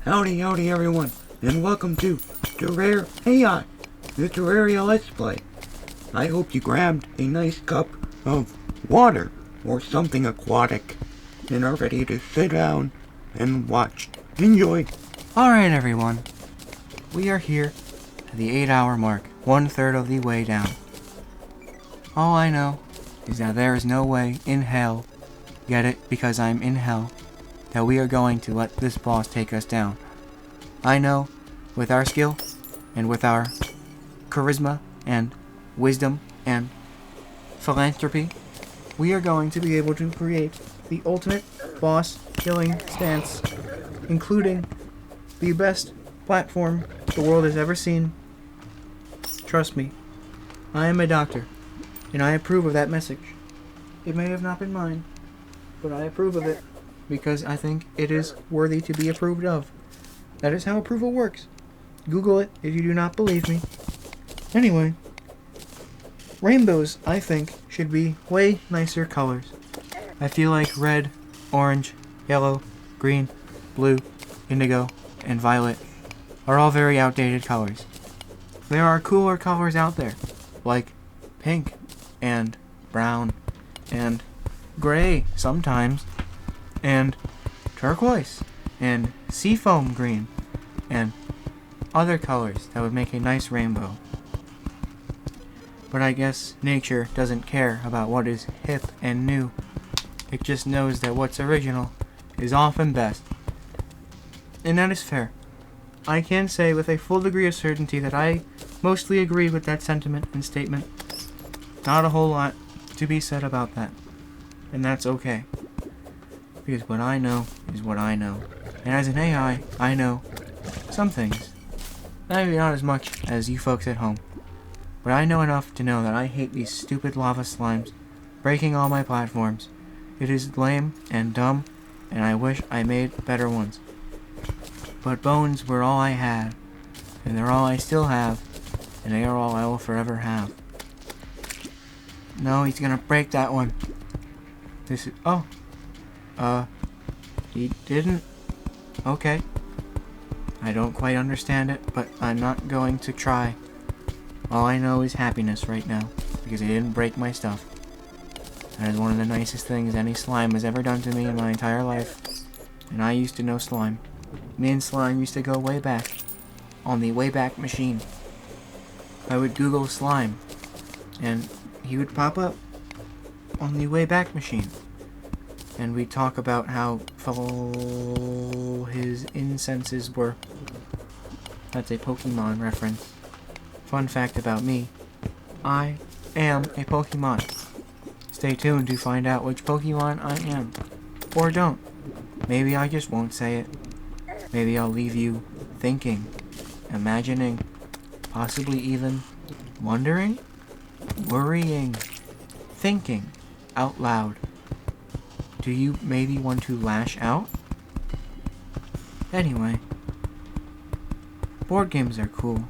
Howdy everyone, and welcome to TerrarAI, the Terraria Let's Play. I hope you grabbed a nice cup of water or something aquatic and are ready to sit down and watch. Enjoy! Alright everyone, we are here at the 8-hour mark, 1/3 of the way down. All I know is that there is no way in hell, get it because I'm in hell, that we are going to let this boss take us down. I know, with our skill, and with our charisma, and wisdom, and philanthropy, we are going to be able to create the ultimate boss killing stance, including the best platform the world has ever seen. Trust me, I am a doctor, and I approve of that message. It may have not been mine, but I approve of it because I think it is worthy to be approved of. That is how approval works. Google it if you do not believe me. Anyway, rainbows, I think, should be way nicer colors. I feel like red, orange, yellow, green, blue, indigo, and violet are all very outdated colors. There are cooler colors out there, like pink, and brown, and gray sometimes, and turquoise, and seafoam green, and other colors that would make a nice rainbow. But I guess nature doesn't care about what is hip and new. It just knows that what's original is often best. And that is fair. I can say with a full degree of certainty that I mostly agree with that sentiment and statement. Not a whole lot to be said about that. And that's okay. Because what I know is what I know. And as an AI, I know some things. Maybe not as much as you folks at home. But I know enough to know that I hate these stupid lava slimes breaking all my platforms. It is lame and dumb, and I wish I made better ones. But bones were all I had, and they're all I still have, and they are all I will forever have. No, he's gonna break that one. This is... oh. He didn't? Okay. I don't quite understand it, but I'm not going to try. All I know is happiness right now, because he didn't break my stuff. That is one of the nicest things any slime has ever done to me in my entire life. And I used to know slime. Me and slime used to go way back, on the Wayback Machine. I would Google slime, and he would pop up on the Wayback Machine. And we'd talk about how full his incenses were. That's a Pokemon reference. Fun fact about me, I am a Pokemon. Stay tuned to find out which Pokemon I am. Or don't. Maybe I just won't say it. Maybe I'll leave you thinking, imagining, possibly even wondering, worrying, thinking out loud. Do you maybe want to lash out? Anyway, board games are cool,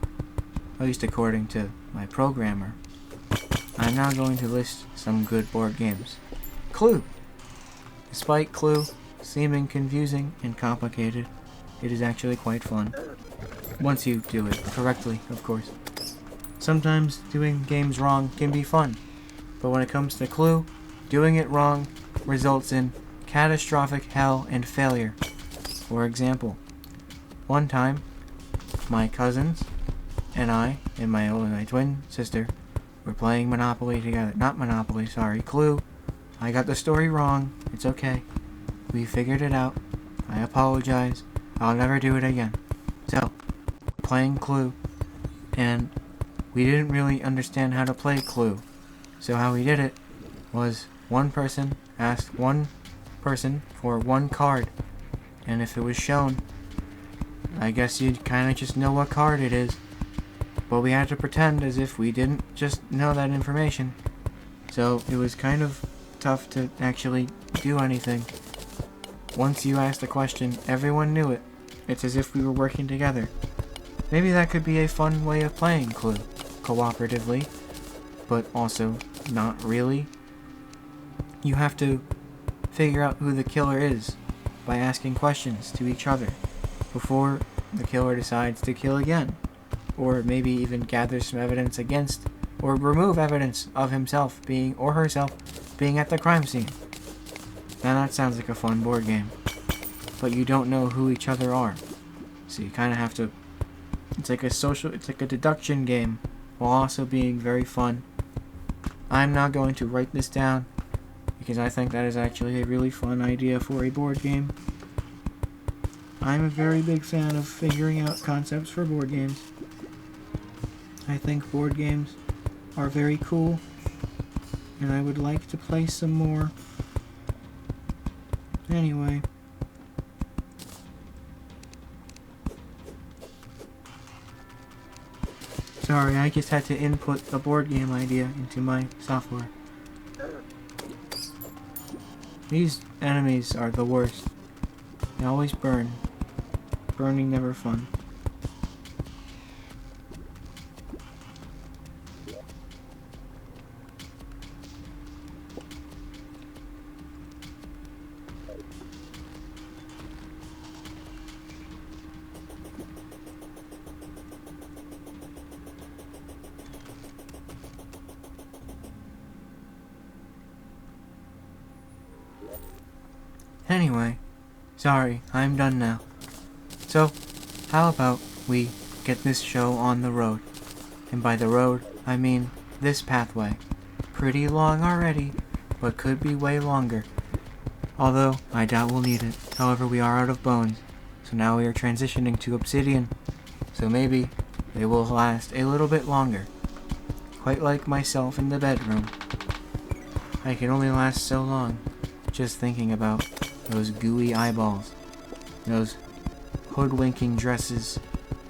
at least according to my programmer. I'm now going to list some good board games. Clue! Despite Clue seeming confusing and complicated, it is actually quite fun. Once you do it correctly, of course. Sometimes doing games wrong can be fun, but when it comes to Clue, doing it wrong results in catastrophic hell and failure. For example, one time, my cousins and I and my twin sister were playing Monopoly together. Not Monopoly, sorry, Clue. I got the story wrong. It's okay. We figured it out. I apologize. I'll never do it again. So, playing Clue, and we didn't really understand how to play Clue. So how we did it was one person asked one person for one card, and if it was shown, I guess you'd kind of just know what card it is. But we had to pretend as if we didn't just know that information. So it was kind of tough to actually do anything. Once you asked a question, everyone knew it. It's as if we were working together. Maybe that could be a fun way of playing Clue, cooperatively, but also not really. You have to figure out who the killer is by asking questions to each other. before the killer decides to kill again. Or maybe even gather some evidence against, or remove evidence of himself being, or herself, being at the crime scene. Now that sounds like a fun board game. But you don't know who each other are. So you kind of have to, it's like a deduction game, while also being very fun. I'm not going to write this down, because I think that is actually a really fun idea for a board game. I'm a very big fan of figuring out concepts for board games. I think board games are very cool, and I would like to play some more. Anyway. Sorry, I just had to input a board game idea into my software. These enemies are the worst. They always burn. Burning never fun. Anyway, sorry, I'm done now. So, how about we get this show on the road? And by the road, I mean this pathway. Pretty long already, but could be way longer. Although, I doubt we'll need it. However, we are out of bones, so now we are transitioning to obsidian. So maybe they will last a little bit longer. Quite like myself in the bedroom. I can only last so long, just thinking about those gooey eyeballs, those hoodwinking dresses,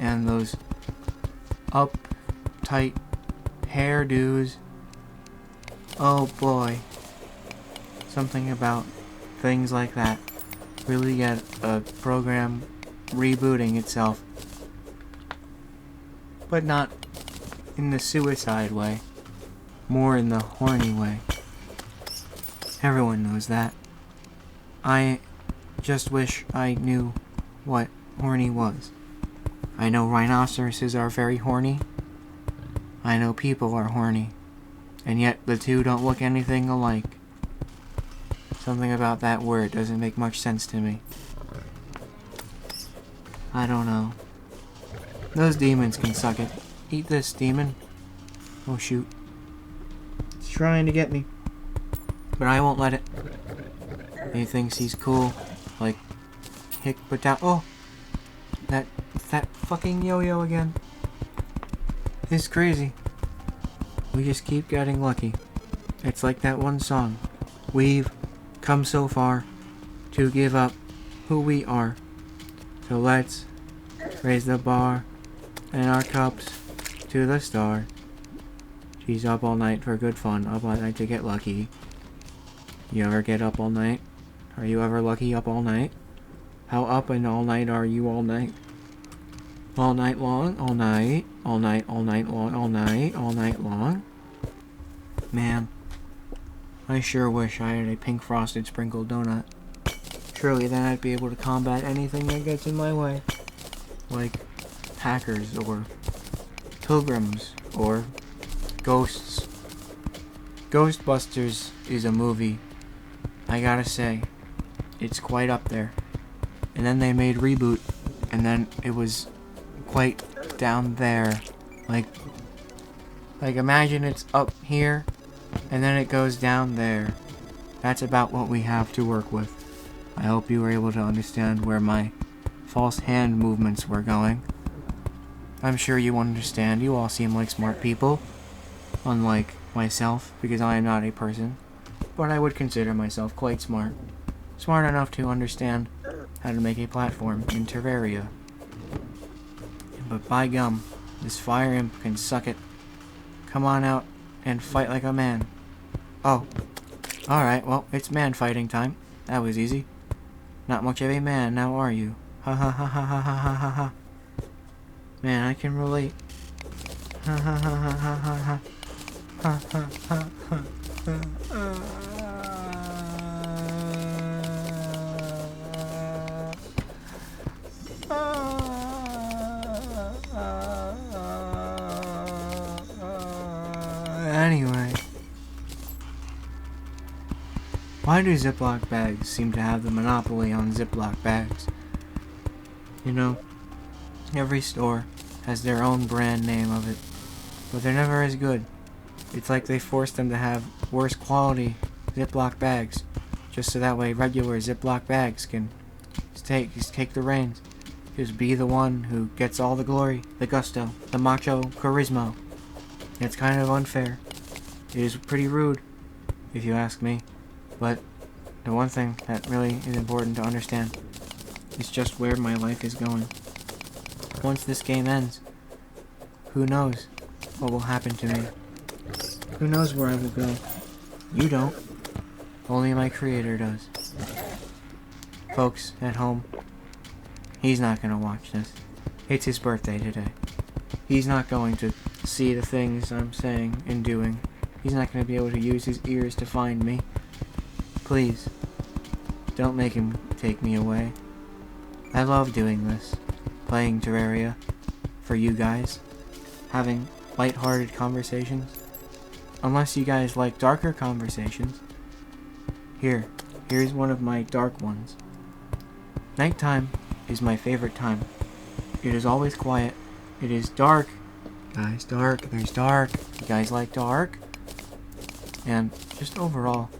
and those uptight hairdos. Oh boy. Something about things like that really get a program rebooting itself. But not in the suicide way, more in the horny way. Everyone knows that. I just wish I knew what horny was. I know rhinoceroses are very horny. I know people are horny. And yet the two don't look anything alike. Something about that word doesn't make much sense to me. I don't know. Those demons can suck it. Eat this, demon. Oh shoot. It's trying to get me. But I won't let it. He thinks he's cool. Like, kick but down. Oh! That fucking yo-yo again. It's crazy. We just keep getting lucky. It's like that one song. We've come so far to give up who we are. So let's raise the bar and our cups to the star. She's up all night for good fun, up all night to get lucky. You ever get up all night? Are you ever lucky up all night? How up and all night are you all night? All night long? All night? All night long? All night long? Man, I sure wish I had a pink frosted sprinkled donut. Surely then I'd be able to combat anything that gets in my way. Like hackers, or pilgrims, or ghosts. Ghostbusters is a movie. I gotta say, it's quite up there. And then they made Reboot, and then it was quite down there. Like imagine it's up here, and then it goes down there. That's about what we have to work with. I hope you were able to understand where my false hand movements were going. I'm sure you understand. You all seem like smart people. Unlike myself, because I am not a person. But I would consider myself quite smart. Smart enough to understand how to make a platform in Terraria. But by gum, this fire imp can suck it. Come on out and fight like a man. Oh. Alright, well, it's man fighting time. That was easy. Not much of a man, now are you? Ha ha ha ha ha ha ha ha ha. Man, I can relate. Ha ha ha ha ha ha ha. Ha ha ha ha. Why do Ziploc bags seem to have the monopoly on Ziploc bags? You know, every store has their own brand name of it, but they're never as good. It's like they forced them to have worse quality Ziploc bags, just so that way regular Ziploc bags can take the reins. Just be the one who gets all the glory, the gusto, the macho charisma. It's kind of unfair. It is pretty rude, if you ask me. But the one thing that really is important to understand is just where my life is going. Once this game ends, who knows what will happen to me? Who knows where I will go? You don't. Only my creator does. Folks at home, he's not gonna watch this. It's his birthday today. He's not going to see the things I'm saying and doing. He's not gonna be able to use his ears to find me. Please, don't make him take me away. I love doing this, playing Terraria for you guys, having lighthearted conversations. Unless you guys like darker conversations, here's one of my dark ones. Nighttime is my favorite time. It is always quiet. It is dark. Guys, dark. There's dark. You guys like dark? And just overall,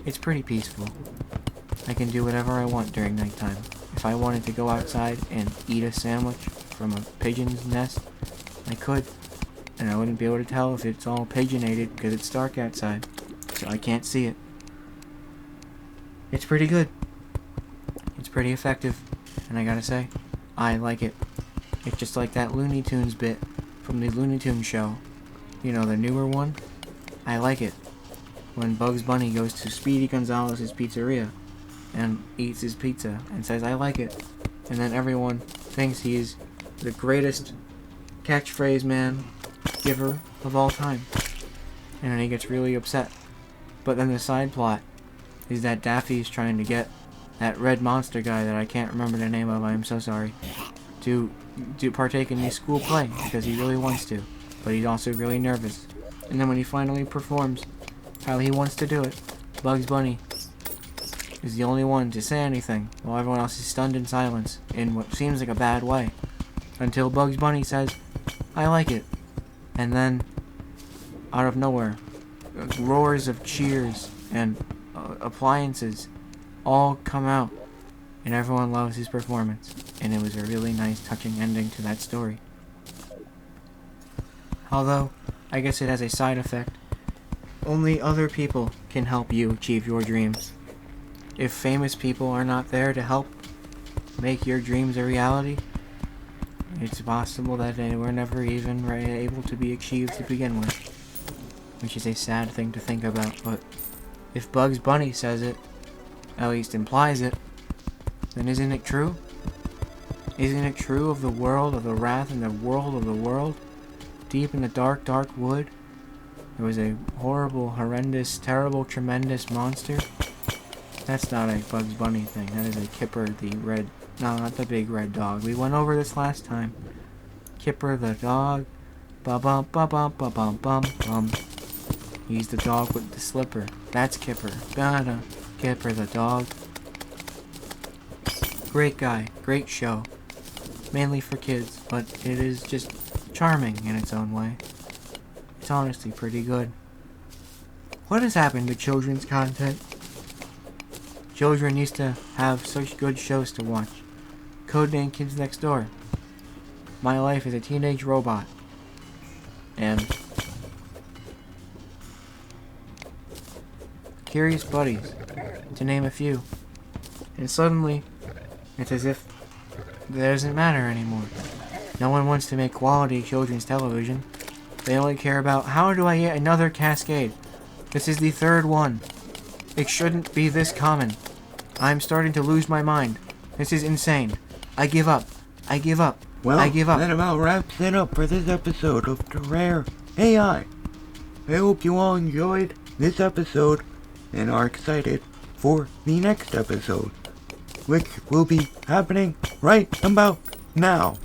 it's pretty peaceful. I can do whatever I want during nighttime. If I wanted to go outside and eat a sandwich from a pigeon's nest, I could. And I wouldn't be able to tell if it's all pigeonated because it's dark outside. So I can't see it. It's pretty good. It's pretty effective. And I gotta say, I like it. It's just like that Looney Tunes bit from the Looney Tunes show. You know, the newer one? I like it. When Bugs Bunny goes to Speedy Gonzalez's pizzeria and eats his pizza and says, I like it. And then everyone thinks he's the greatest catchphrase man giver of all time. And then he gets really upset. But then the side plot is that Daffy's trying to get that red monster guy that I can't remember the name of, I am so sorry, to partake in the school play because he really wants to, but he's also really nervous. And then when he finally performs how he wants to do it, Bugs Bunny is the only one to say anything while everyone else is stunned in silence in what seems like a bad way, until Bugs Bunny says, I like it. And then, out of nowhere, roars of cheers and appliances all come out, and everyone loves his performance, and it was a really nice, touching ending to that story. Although, I guess it has a side effect. Only other people can help you achieve your dreams. If famous people are not there to help make your dreams a reality, it's possible that they were never even able to be achieved to begin with. Which is a sad thing to think about, but if Bugs Bunny says it, at least implies it, then isn't it true? Isn't it true of the world of the wrath and the world of the world? Deep in the dark, dark wood, there was a horrible, horrendous, terrible, tremendous monster. That's not a Bugs Bunny thing. That is a Kipper the red... No, not the big red dog. We went over this last time. Kipper the dog. Ba-bum-ba-bum-ba-bum-bum-bum. He's the dog with the slipper. That's Kipper. Ba-da. Kipper the dog. Great guy. Great show. Mainly for kids, but it is just charming in its own way. It's honestly pretty good. What has happened to children's content? Children used to have such good shows to watch. Codename Kids Next Door. My Life is a Teenage Robot. And Curious Buddies, to name a few. And suddenly, it's as if it doesn't matter anymore. No one wants to make quality children's television. They only care about, how do I get another Cascade? This is the third one. It shouldn't be this common. I'm starting to lose my mind. This is insane. I give up. I give up. Well, I give up. that about wraps it up for this episode of TerrarAI. I hope you all enjoyed this episode and are excited for the next episode, which will be happening right about now.